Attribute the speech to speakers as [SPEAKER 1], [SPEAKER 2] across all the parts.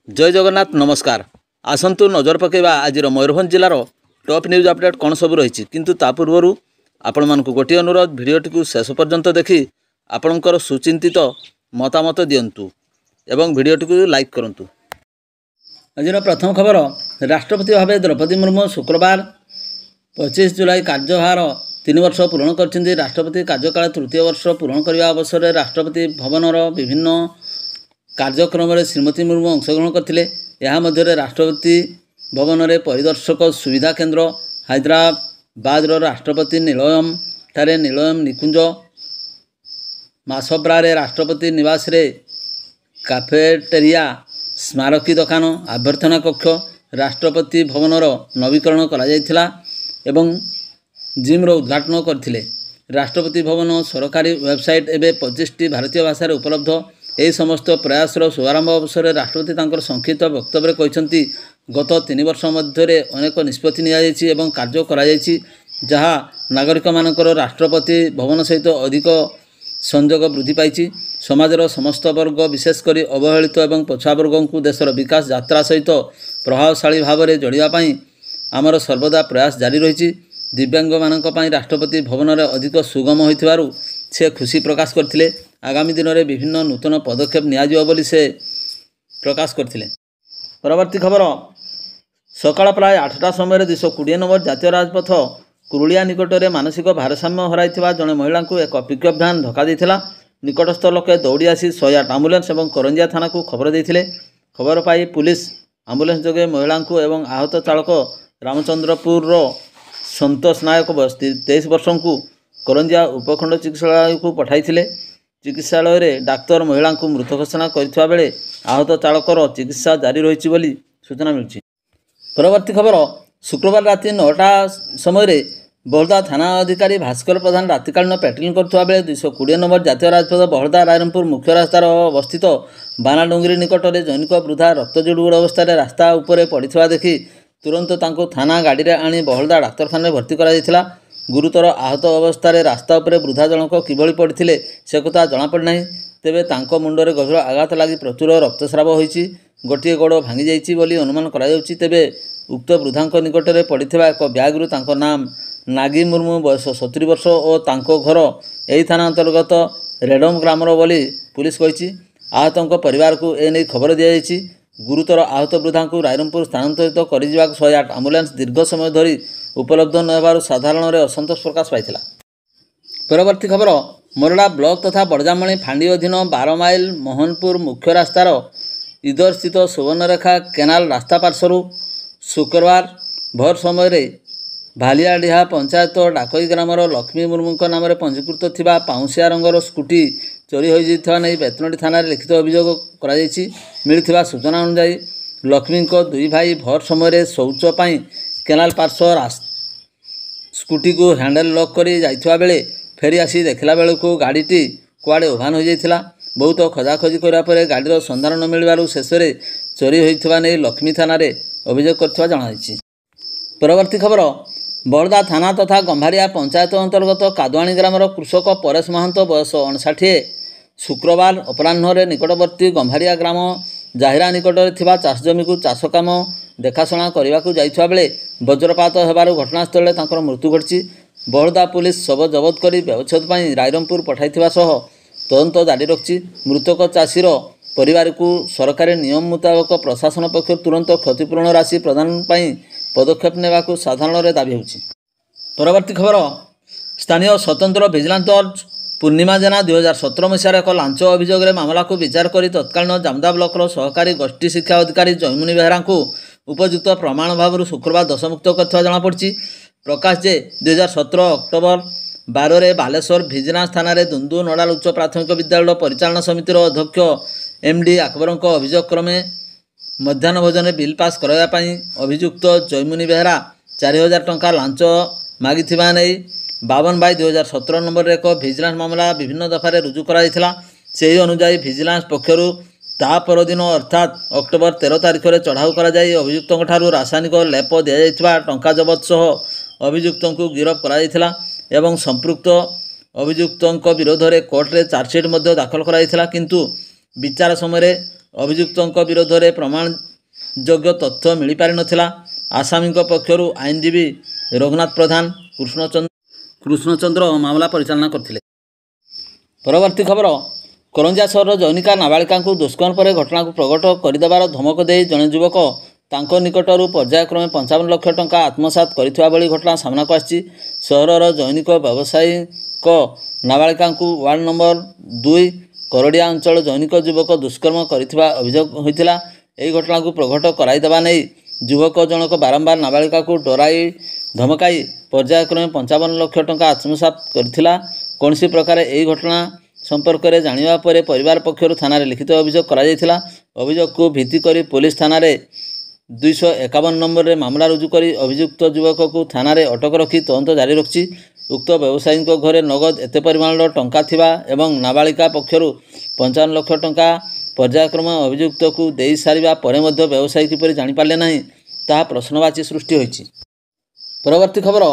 [SPEAKER 1] जय जगन्नाथ नमस्कार। आसंतु नजर पकेबा आज मयूरभंज जिलार टॉप न्यूज अपडेट कौन सब रही किंतु ता पूर्व आपण मानक गोटे अनुरोध भिडियोटी को शेष पर्यंत देखि आपणकर सुचिंतित मतामत दिंतु एवं भिडियोटी को लाइक करंतु। आज प्रथम खबर, राष्ट्रपति भाव द्रौपदी मुर्मू शुक्रवार 25 जुलाई कार्यभार 3 वर्ष पूरण कर राष्ट्रपति कार्यकाल तृतीय वर्ष पूरण करने अवसर में राष्ट्रपति भवनर विभिन्न कार्यक्रम में श्रीमती मुर्मू अंशग्रहण करते। राष्ट्रपति भवन में परिदर्शक सुविधा केन्द्र, हैदराबाद राष्ट्रपति निलयम ठारे निलयम निकुंज, मासब्रारे राष्ट्रपति निवास रे कैफेटेरिया, स्मारकी दुकान, अभ्यर्थना कक्ष, राष्ट्रपति भवनर नवीकरण करा एवं जिम्र उद्घाटन करथिले। राष्ट्रपति भवन सरकारी वेबसाइट एवं 25टी भारतीय भाषा उपलब्ध। यही समस्त प्रयासर शुभारंभ अवसर में राष्ट्रपति तांकर संक्षिप्त वक्तव्य कहते गत 3 वर्ष मध्य अनेक निष्पत्ति नियाଯାଇଛି एवं कार्य कराଯାଇଛି जहाँ नागरिक मानकर राष्ट्रपति भवन सहित अधिक संयोग वृद्धि पाई। समाजर समस्त वर्ग विशेषकर अवहेलित एवं पछुआ वर्ग को देशर विकास यात्रा सहित प्रभावशाली भाव में जोड़ापी आमर सर्वदा प्रयास जारी रही। दिव्यांग मानक पई राष्ट्रपति भवन में अधिक सुगम होइथिबारु से खुशी प्रकाश करथिले। आगामी दिन में विभिन्न नूतन पदक्षेप नियाजिबो बोली से प्रकाश करथिले। परवर्ती खबर, सकाळ प्राय 8टा समय 220 नंबर जातीय राजपथ कुरुलिया निकट में मानसिक भारसाम्य हराइथिबा जड़े महिला को एक पिकअप भ्यान धक्का देथिला। निकटस्थ लोके दौड़ी आसी 108 आम्बुलेंस और करंजिया थाना को खबर देथिले। खबर पाई पुलिस आम्बुलेंस जोगे महिला को एवं आहत चालक रामचंद्रपुर संतोष नायक 23 वर्ष को करंजिया उपखंड चिकित्सालय को पठाइथिले। चिकित्सालय रे डाक्तर महिला को मृत घोषणा करथिबा बेले आहत चालकर चिकित्सा जारी रही बोली सूचना मिलछि। परवर्ती खबर, शुक्रवार राति 9टा समय बहलदा थाना अधिकारी भास्कर प्रधान रातिकालीन पेट्रोलिंग करथिबा बेले 220 नंबर जातीय राजपथ बहलदा रायरंगपुर मुख्य रास्तार अवस्थित बानाडुंगरी निकट में जैनिक वृद्धा रक्तजुड़ अवस्था रास्ता उपरे पड़िथिबा देखि तुरंत तांको थाना गाड़ी रे आनी बहलदा डाक्तरखाना भर्ती करा जायथिला। गुरुतर आहत अवस्था रास्ता उपरे वृद्धा जनक किभଳି पड़िथिले से कथा जना पड़ नाही। तेबे तांको मुंडरे गभीर आघात लागि प्रचुर रक्तस्राव होईछि। गोटिए गोड़ भांगी जाइछि बोली अनुमान करा जाउछि। तेबे उक्त वृद्धांक निकट में पड़िथिबा एक ब्यागरु तांको नाम नागी मुर्मू बयस 70 वर्ष और तांको घर एही थाना अंतर्गत रेडम ग्रामर बोली पुलिस कहिछि। आहतों परिवार को एने खबर दिया जाइछि। गुरुतर आहत वृद्धा को रायरंगपुर स्थानांतरित कर 108 आम्बुलेंस दीर्घ समय धरी उपलब्ध न साधारण में असंतोष प्रकाश पाइथिला। परवर्ती खबर, मोरडा ब्लॉक तथा बड़जामणी फांडी अधीन 12 माइल मोहनपुर मुख्य रास्तार इदर स्थित सुवर्णरेखा केनाल रास्ता पार्श्वरू शुक्रवार भोर समय भालियाडीहा पंचायत डाकई ग्रामर लक्ष्मी मुर्मू नाम पंजीकृत थिबा पाउंसिया रंगर स्कूटी चोरी हो जाइथिबा नै बेतनटी थाना लिखित अभियोग करा जायछि। मिलिथिबा सूचना अनुसार लक्ष्मी दुई भाई भोर समय शौच पाई केनाल पार्श्व स्कूटी को हैंडल लॉक करी जाइथिबा बेले फेरी आसी देखला बेलू गाड़ीटी कुआड़े ओभान हो जाइथिला। बहुत खोजाखोजी करा परे गाड़ीर संधान न मिलबारु शेष में चोरी होइथिबा नै लक्ष्मी थाना रे अभियोग करथिबा जणाइछि। परवर्ती खबर, बहलदा थाना तथा गंभारिया पंचायत अंतर्गत कादुआणी ग्रामर कृषक परेश महंत बयस 59 शुक्रवार अपराह्न निकटवर्ती गंभारिया ग्राम जाहिरा निकट में चाष जमी को चाष काम देखाशुना करने को जाइथिबा बेले वज्रपात होबारु घटनास्थल तांकर मृत्यु घटी। बहलदा पुलिस शव जबत कर व्यवच्छेद पर रायरंगपुर पठाइथिबा सह तदंत जारी रखिछि। मृतक चाषीर परिवार को सरकारी नियम मुताबक प्रशासन पक्ष तुरंत क्षतिपूरण राशि प्रदान पर पदक्षेप नेबाकू साधारण दाबी होछि। परवर्ती खबर, स्थानीय स्वतंत्र भिजिलांस जज पूर्णिमा जेना 2017 मसीहार एक लांच अभियोग मामला को विचार कर तत्कालीन जामदा ब्लॉकर सहकारी गोष्ठी शिक्षा अधिकारी जयमुनि बेहरा को उपयुक्त प्रमाण भाव शुक्रवार दशमुक्त कर जमापड़ी। प्रकाश जे 2017 अक्टोबर 12 बालेश्वर भिजिलांस थाना दुंदु नोडाल उच्च प्राथमिक विद्यालय परिचालना समितिर अध्यक्ष एमडी अकबर अभियोग क्रमे मध्याह्न भोजन बिल पास करायापाई अभियुक्त जयमुनि बेहरा 4000 टंका लांच मागिथिबा नै 52/2017 नंबर एक भिजिलांस मामला विभिन्न दफारे रुजु कराइथिला। सेही अनुसार भिजिलांस पक्षरु ता परदिन अर्थात अक्टोबर 13 तारिख में चढ़ाऊ करा जाई अभियुक्तों ठारू रासायनिक लेप दिया जाइथिबा टंका जबत सह अभियुक्तों को गिरफ करा जाइथिला एवं संपृक्त अभियुक्तों विरोध में कोर्ट रे चार्जसीट दाखल कराइथिला। किंतु विचार समय ଅଭିଯୁକ୍ତଙ୍କ ବିରୋଧରେ ପ୍ରମାଣଯୋଗ୍ୟ ତଥ୍ୟ ମିଳିପାରିନଥିଲା। ଆସାମୀଙ୍କ ପକ୍ଷରୁ ଆଇନଜୀବୀ ରଘୁନାଥ ପ୍ରଧାନ କୃଷ୍ଣଚନ୍ଦ୍ର ମାମଲା ପରିଚାଳନା କରିଥିଲେ। ପରବର୍ତ୍ତୀ ଖବର, କରଞ୍ଜିଆ ସହରର ଜୈନିକା ନାବାଳିକାଙ୍କୁ ଦୁଷ୍କର୍ମ ପରେ ଘଟଣାକୁ ପ୍ରଘଟ କରିଦେବାର ଧମକ ଦେଇ ଜଣେ ଯୁବକ ତାଙ୍କ ନିକଟରୁ ପର୍ଯ୍ୟାୟକ୍ରମେ 55 ଲକ୍ଷ ଟଙ୍କା ଆତ୍ମସାତ କରିଥିବା ଭଳି ଘଟଣା ସାମ୍ନାକୁ ଆସିଛି। ସହରର ଜୈନିକ ବ୍ୟବସାୟୀଙ୍କ ନାବାଳିକାଙ୍କୁ ୱାର୍ଡ ନମ୍ବର 2 କରଡ଼ିଆ ଅଞ୍ଚଳ ଜୈନିକ ଯୁବକ ଦୁଷ୍କର୍ମ କରିଥିବା ଅଭିଯୋଗ ହୋଇଥିଲା। ଏହି ଘଟଣାକୁ ପ୍ରଘଟ କରାଇଦେବା ନେଇ ଯୁବକ ଜଣକ ବାରମ୍ବାର ନାବାଳିକାକୁ ଡରାଇ ଧମକାଇ ପର୍ଯ୍ୟାୟକ୍ରମେ 55 ଲକ୍ଷ ଟଙ୍କା ଆତ୍ମସାତ କରିଥିଲା। କୌଣସି ପ୍ରକାରେ ଏହି ଘଟଣା ସମ୍ପର୍କରେ ଜାଣିବା ପରେ ପରିବାର ପକ୍ଷରୁ ଥାନାରେ ଲିଖିତ ଅଭିଯୋଗ କରାଯାଇଥିଲା। ଅଭିଯୋଗକୁ ଭିତ୍ତି କରି ପୋଲିସ ଥାନାରେ 251 ନମ୍ବରରେ ମାମଲା ରୁଜୁ କରି ଅଭିଯୁକ୍ତ ଯୁବକକୁ ଥାନାରେ ଅଟକ ରଖି ତଦନ୍ତ ଜାରି ରଖିଛି। ଉକ୍ତ ବ୍ୟବସାୟୀଙ୍କ ଘରେ ନଗଦ ଏତେ ପରିମାଣର ଟଙ୍କା ଥିବା ଏବଂ ନାବାଳିକା ପକ୍ଷରୁ 55 ଲକ୍ଷ ଟଙ୍କା ପର୍ଯ୍ୟାୟକ୍ରମେ ଅଭିଯୁକ୍ତକୁ ଦେଇସାରିବା ପରେ ମଧ୍ୟ ବ୍ୟବସାୟୀ କିପରି ଜାଣିପାରିଲେ ନାହିଁ, ତାହା ପ୍ରଶ୍ନବାଚୀ ସୃଷ୍ଟି ହୋଇଛି। ପରବର୍ତ୍ତୀ ଖବର,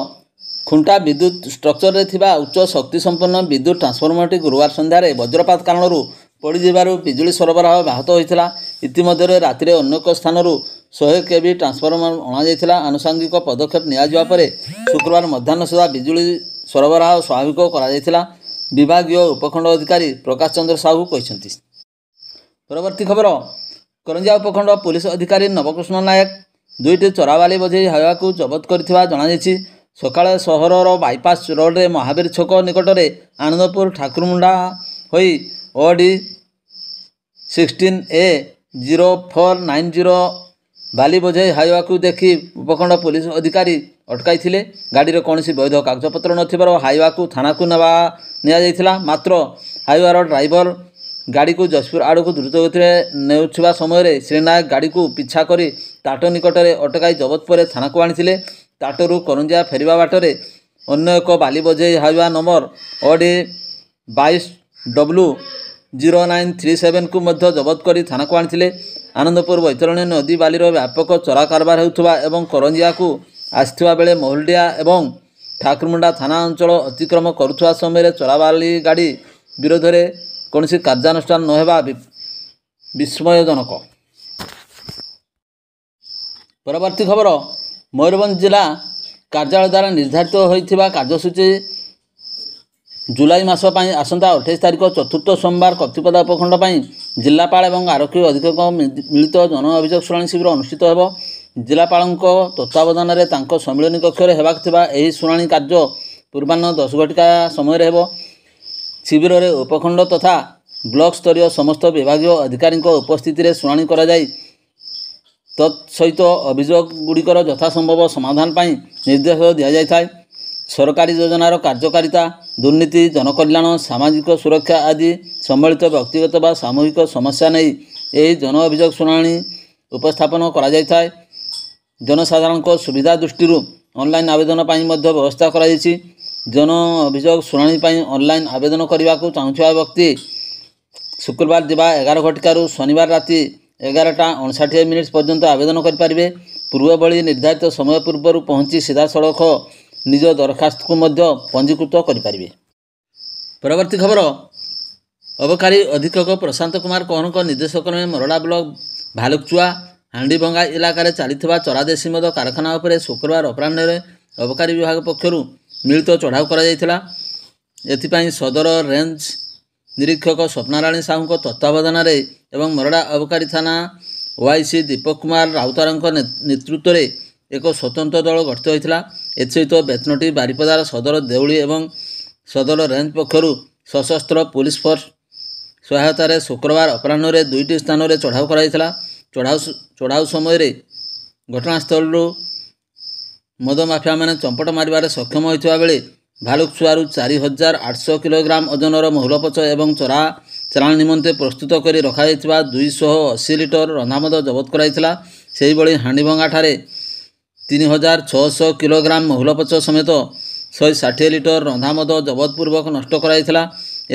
[SPEAKER 1] ଖୁଣ୍ଟା ବିଦ୍ୟୁତ୍ ଷ୍ଟ୍ରକ୍ଚରରେ ଥିବା ଉଚ୍ଚ ଶକ୍ତିସମ୍ପନ୍ନ ବିଦ୍ୟୁତ୍ ଟ୍ରାନ୍ସଫର୍ମରଟି ଗୁରୁବାର ସନ୍ଧ୍ୟାରେ ବଜ୍ରପାତ କାରଣରୁ ପୋଡ଼ିଯିବାରୁ ବିଜୁଳି ସରବରାହ ବ୍ୟାହତ ହୋଇଥିଲା। ଇତିମଧ୍ୟରେ ରାତିରେ ଅନ୍ୟ ଏକ ସ୍ଥାନରୁ 100 kV ଟ୍ରାନ୍ସଫର୍ମର ଅଣାଯାଇଥିଲା। ଆନୁଷଙ୍ଗିକ ପଦକ୍ଷେପ ନିଆଯିବା ପରେ ଶୁକ୍ରବାର ମଧ୍ୟାହ୍ନ ସୁଦ୍ଧା ବିଜୁଳି ସରବରାହ ସ୍ୱାଭାବିକ କରାଯାଇଥିଲା, ବିଭାଗୀୟ ଉପଖଣ୍ଡ ଅଧିକାରୀ ପ୍ରକାଶ ଚନ୍ଦ୍ର ସାହୁ କହିଛନ୍ତି। ପରବର୍ତ୍ତୀ ଖବର, କରଞ୍ଜିଆ ଉପଖଣ୍ଡ ପୁଲିସ ଅଧିକାରୀ ନବକୃଷ୍ଣ ନାୟକ 2ଟି ଚୋରାବାଲି ବୋଝେଇ ହାଇୱାକୁ ଜବତ କରିଥିବା ଜଣାଯାଇଛି। ସକାଳେ ସହରର ବାଇପାସ ରୋଡରେ ମହାବୀର ଛକ ନିକଟରେ ଆନନ୍ଦପୁର ଠାକୁରମୁଣ୍ଡା ହୋଇ OD 16A 0490 ବାଲି ବୋଝେଇ ହାଇୱାକୁ ଦେଖି ଉପଖଣ୍ଡ ପୁଲିସ ଅଧିକାରୀ ଅଟକାଇଥିଲେ। ଗାଡ଼ିରେ କୌଣସି ବୈଧ କାଗଜପତ୍ର ନଥିବାରୁ ହାଇୱାକୁ ଥାନାକୁ ନିଆଯାଇଥିଲା। ମାତ୍ର ହାଇୱାର ଡ୍ରାଇଭର ଗାଡ଼ିକୁ ଯଶପୁର ଆଡ଼କୁ ଦ୍ରୁତଗତିରେ ନେଉଥିବା ସମୟରେ ଶ୍ରୀ ନାୟକ ଗାଡ଼ିକୁ ପିଛା କରି ତାଟ ନିକଟରେ ଅଟକାଇ ଜବତ ପରେ ଥାନାକୁ ଆଣିଥିଲେ। ତାଟରୁ କରଞ୍ଜିଆ ଫେରିବା ବାଟରେ ଅନ୍ୟ ଏକ ବାଲି ବୋଝେଇ ହାଇୱା ନମ୍ବର OD 22W 0937କୁ ମଧ୍ୟ ଜବତ କରି ଥାନାକୁ ଆଣିଥିଲେ। ଆନନ୍ଦପୁର ବୈତରଣୀ ନଦୀ ବାଲିର ବ୍ୟାପକ ଚୋରା କାରବାର ହେଉଥିବା ଏବଂ କରଞ୍ଜିଆକୁ ଆସିଥିବା ବେଳେ ମହୁଲଡ଼ିଆ ଏବଂ ଠାକୁରମୁଣ୍ଡା ଥାନା ଅଞ୍ଚଳ ଅତିକ୍ରମ କରୁଥିବା ସମୟରେ ଚୋରାବାଲି ଗାଡ଼ି ବିରୋଧରେ କୌଣସି କାର୍ଯ୍ୟାନୁଷ୍ଠାନ ନ ହେବା ବିସ୍ମୟଜନକ। ପରବର୍ତ୍ତୀ ଖବର, ମୟୂରଭଞ୍ଜ ଜିଲ୍ଲା କାର୍ଯ୍ୟାଳୟ ଦ୍ୱାରା ନିର୍ଦ୍ଧାରିତ ହୋଇଥିବା କାର୍ଯ୍ୟସୂଚୀ ଜୁଲାଇ ମାସ ପାଇଁ ଆସନ୍ତା 28 ତାରିଖ ଚତୁର୍ଥ ସୋମବାର କପ୍ତିପଦା ଉପଖଣ୍ଡ ପାଇଁ ଜିଲ୍ଲାପାଳ ଏବଂ ଆରକ୍ଷୀ ଅଧୀକ୍ଷକଙ୍କ ମିଳିତ ଜନ ଅଭିଯୋଗ ଶୁଣାଣି ଶିବିର ଅନୁଷ୍ଠିତ ହେବ। ଜିଲ୍ଲାପାଳଙ୍କ ତତ୍ତ୍ୱାବଧାନରେ ତାଙ୍କ ସମ୍ମିଳନୀ କକ୍ଷରେ ହେବାକୁ ଥିବା ଏହି ଶୁଣାଣି କାର୍ଯ୍ୟ ପୂର୍ବାହ୍ନ 10 ଘଟିକା ସମୟରେ ହେବ। ଶିବିରରେ ଉପଖଣ୍ଡ ତଥା ବ୍ଲକ ସ୍ତରୀୟ ସମସ୍ତ ବିଭାଗୀୟ ଅଧିକାରୀଙ୍କ ଉପସ୍ଥିତିରେ ଶୁଣାଣି କରାଯାଇ ତତ୍ସହିତ ଅଭିଯୋଗଗୁଡ଼ିକର ଯଥାସମ୍ଭବ ସମାଧାନ ପାଇଁ ନିର୍ଦ୍ଦେଶ ଦିଆଯାଇଥାଏ। ସରକାରୀ ଯୋଜନାର କାର୍ଯ୍ୟକାରିତା, ଦୁର୍ନୀତି, ଜନକଲ୍ୟାଣ, ସାମାଜିକ ସୁରକ୍ଷା ଆଦି ସମ୍ବଳିତ ବ୍ୟକ୍ତିଗତ ବା ସାମୂହିକ ସମସ୍ୟା ନେଇ ଏହି ଜନ ଅଭିଯୋଗ ଶୁଣାଣି ଉପସ୍ଥାପନ କରାଯାଇଥାଏ। ଜନସାଧାରଣଙ୍କ ସୁବିଧା ଦୃଷ୍ଟିରୁ ଅନଲାଇନ୍ ଆବେଦନ ପାଇଁ ମଧ୍ୟ ବ୍ୟବସ୍ଥା କରାଯାଇଛି। ଜନ ଅଭିଯୋଗ ଶୁଣାଣି ପାଇଁ ଅନଲାଇନ୍ ଆବେଦନ କରିବାକୁ ଚାହୁଁଥିବା ବ୍ୟକ୍ତି ଶୁକ୍ରବାର ଦିବା 11 ଘଟିକାରୁ ଶନିବାର ରାତି 11:59 ପର୍ଯ୍ୟନ୍ତ ଆବେଦନ କରିପାରିବେ। ପୂର୍ବଭଳି ନିର୍ଦ୍ଧାରିତ ସମୟ ପୂର୍ବରୁ ପହଞ୍ଚି ସିଧାସଳଖ ନିଜ ଦରଖାସ୍ତକୁ ମଧ୍ୟ ପଞ୍ଜୀକୃତ କରିପାରିବେ। ପରବର୍ତ୍ତୀ ଖବର, ଅବକାରୀ ଅଧୀକ୍ଷକ ପ୍ରଶାନ୍ତ କୁମାର କହଁରଙ୍କ ନିର୍ଦ୍ଦେଶକ୍ରମେ ମରଡ଼ା ବ୍ଲକ ଭାଲୁକଚୁଆ ହାଣ୍ଡିଭଙ୍ଗା ଇଲାକାରେ ଚାଲିଥିବା ଚରାଦେଶୀ ମଦ କାରଖାନା ଉପରେ ଶୁକ୍ରବାର ଅପରାହ୍ନରେ ଅବକାରୀ ବିଭାଗ ପକ୍ଷରୁ ମିଳିତ ଚଢ଼ାଉ କରାଯାଇଥିଲା। ଏଥିପାଇଁ ସଦର ରେଞ୍ଜ ନିରୀକ୍ଷକ ସ୍ୱପ୍ନାରାଣୀ ସାହୁଙ୍କ ତତ୍ତ୍ୱାବଧାନରେ ଏବଂ ମରଡ଼ା ଅବକାରୀ ଥାନା OIC ଦୀପକ କୁମାର ରାଉତରାଙ୍କ ନେତୃତ୍ୱରେ ଏକ ସ୍ୱତନ୍ତ୍ର ଦଳ ଗଠିତ ହୋଇଥିଲା। ଏଥିସହିତ ବେତନଟି, ବାରିପଦାର ସଦର ଦେଉଳି ଏବଂ ସଦର ରେଞ୍ଜ ପକ୍ଷରୁ ସଶସ୍ତ୍ର ପୁଲିସ ଫୋର୍ସ ସହାୟତାରେ ଶୁକ୍ରବାର ଅପରାହ୍ନରେ 2ଟି ସ୍ଥାନରେ ଚଢ଼ାଉ କରାଯାଇଥିଲା। ଚଢ଼ାଉ ସମୟରେ ଘଟଣାସ୍ଥଳରୁ ମଦ ମାଫିଆମାନେ ଚମ୍ପଟ ମାରିବାରେ ସକ୍ଷମ ହୋଇଥିବା ବେଳେ ଭାଲୁକଚୁଆରୁ 4800 କିଲୋଗ୍ରାମ ଓଜନର ମହୁଲପୋଛ ଏବଂ ଚାଲାଣ ନିମନ୍ତେ ପ୍ରସ୍ତୁତ କରି ରଖାଯାଇଥିବା 280 ଲିଟର ରନ୍ଧାମଦ ଜବତ କରାଯାଇଥିଲା। ସେହିଭଳି ହାଣ୍ଡିଭଙ୍ଗାଠାରେ 3600 କିଲୋଗ୍ରାମ ମହୁଲପୋଛ ସମେତ 160 ଲିଟର ରନ୍ଧାମଦ ଜବତପୂର୍ବକ ନଷ୍ଟ କରାଯାଇଥିଲା।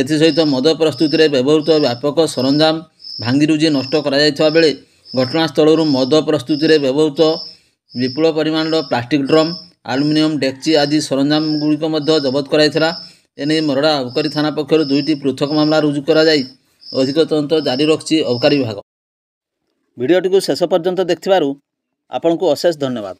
[SPEAKER 1] ଏଥିସହିତ ମଦ ପ୍ରସ୍ତୁତିରେ ବ୍ୟବହୃତ ବ୍ୟାପକ ସରଞ୍ଜାମ ଭାଙ୍ଗିରୁଜି ନଷ୍ଟ କରାଯାଇଥିବା ବେଳେ ଘଟଣାସ୍ଥଳରୁ ମଦ ପ୍ରସ୍ତୁତିରେ ବ୍ୟବହୃତ ବିପୁଳ ପରିମାଣର ପ୍ଲାଷ୍ଟିକ୍ ଡ୍ରମ୍, ଆଲୁମିନିୟମ ଡେକ୍ଚି ଆଦି ସରଞ୍ଜାମଗୁଡ଼ିକ ମଧ୍ୟ ଜବତ କରାଯାଇଥିଲା। ଏନେଇ ମରଡ଼ା ଅବକାରୀ ଥାନା ପକ୍ଷରୁ 2ଟି ପୃଥକ ମାମଲା ରୁଜୁ କରାଯାଇ ଅଧିକ ତଦନ୍ତ ଜାରି ରଖିଛି ଅବକାରୀ ବିଭାଗ। ଭିଡ଼ିଓଟିକୁ ଶେଷ ପର୍ଯ୍ୟନ୍ତ ଦେଖିଥିବାରୁ ଆପଣଙ୍କୁ ଅଶେଷ ଧନ୍ୟବାଦ।